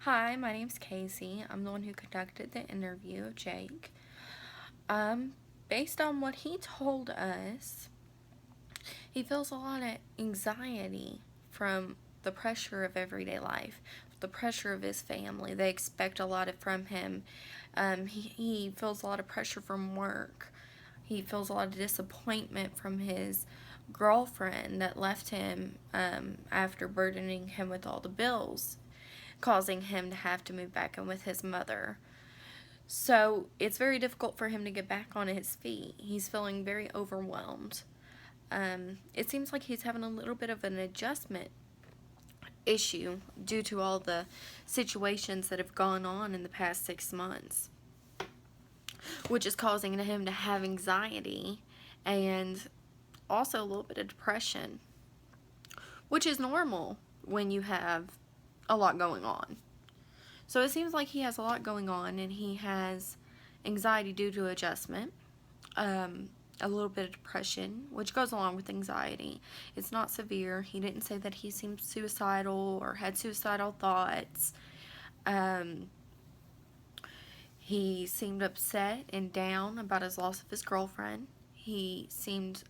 Hi, my name's Casey. I'm the one who conducted the interview of Jake. Based on what he told us, he feels a lot of anxiety from the pressure of everyday life, the pressure of his family. They expect a lot from him. He feels a lot of pressure from work. He feels a lot of disappointment from his girlfriend that left him after burdening him with all the bills, causing him to have to move back in with his mother. So it's very difficult for him to get back on his feet. He's feeling very overwhelmed. It seems like he's having a little bit of an adjustment issue due to all the situations that have gone on in the past 6 months, which is causing him to have anxiety and also a little bit of depression, which is normal when you have a lot going on. So it seems like he has a lot going on, and he has anxiety due to adjustment, a little bit of depression, which goes along with anxiety. It's not severe. He didn't say that he seemed suicidal or had suicidal thoughts. He seemed upset and down about his loss of his girlfriend. He seemed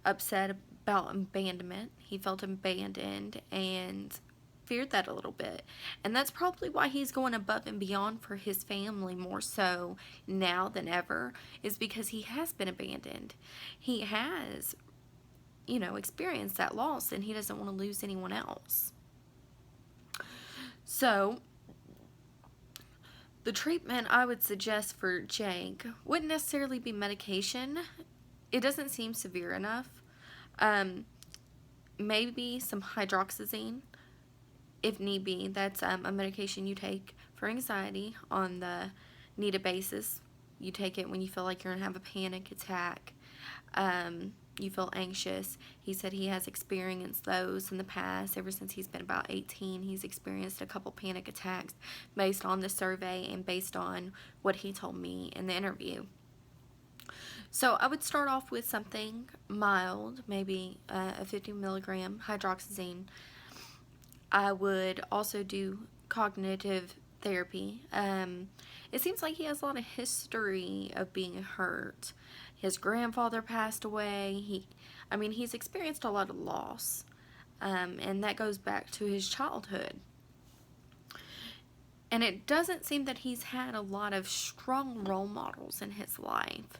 upset about abandonment. He felt abandoned and feared that a little bit, and that's probably why he's going above and beyond for his family more so now than ever, is because he has been abandoned. He has, experienced that loss, and he doesn't want to lose anyone else. So the treatment I would suggest for Jake wouldn't necessarily be medication. It doesn't seem severe enough. Maybe some hydroxyzine, if need be. That's a medication you take for anxiety on the needed basis. You take it when you feel like you're going to have a panic attack. You feel anxious. He said he has experienced those in the past. Ever since he's been about 18, he's experienced a couple panic attacks based on the survey and based on what he told me in the interview. So I would start off with something mild, maybe a 50 milligram hydroxyzine. I would also do cognitive therapy. It seems like he has a lot of history of being hurt. His grandfather passed away. He's experienced a lot of loss, and that goes back to his childhood. And it doesn't seem that he's had a lot of strong role models in his life,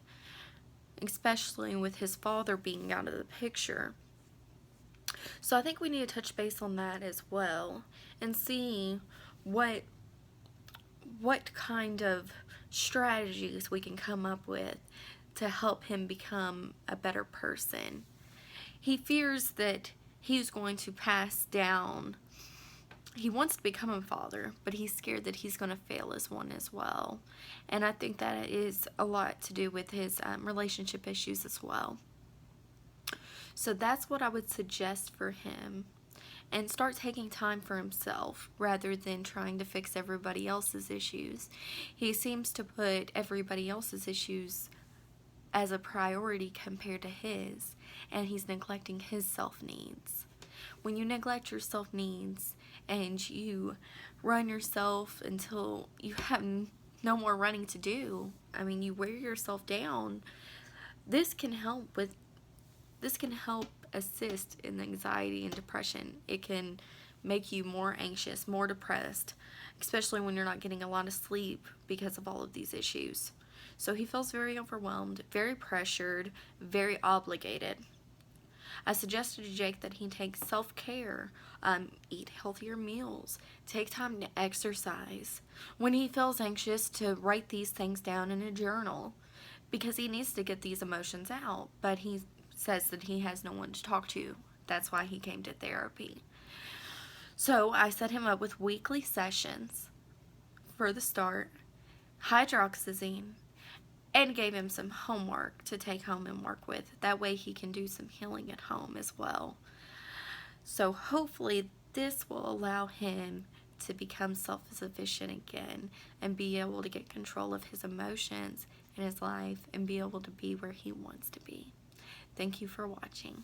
especially with his father being out of the picture. So I think we need to touch base on that as well and see what kind of strategies we can come up with to help him become a better person. He fears that he's going to pass down. He wants to become a father, but he's scared that he's going to fail as one as well. And I think that is a lot to do with his relationship issues as well. So that's what I would suggest for him, and start taking time for himself rather than trying to fix everybody else's issues. He seems to put everybody else's issues as a priority compared to his, and he's neglecting his self-needs. When you neglect your self-needs and you run yourself until you have no more running to do, you wear yourself down, this can help assist in anxiety and depression. It can make you more anxious, more depressed, especially when you're not getting a lot of sleep because of all of these issues. So he feels very overwhelmed, very pressured, very obligated. I suggested to Jake that he take self-care, eat healthier meals, take time to exercise. When he feels anxious, to write these things down in a journal, because he needs to get these emotions out, but he says that he has no one to talk to. That's why he came to therapy. So I set him up with weekly sessions for the start, hydroxyzine, and gave him some homework to take home and work with. That way he can do some healing at home as well. So hopefully this will allow him to become self-sufficient again and be able to get control of his emotions in his life and be able to be where he wants to be. Thank you for watching.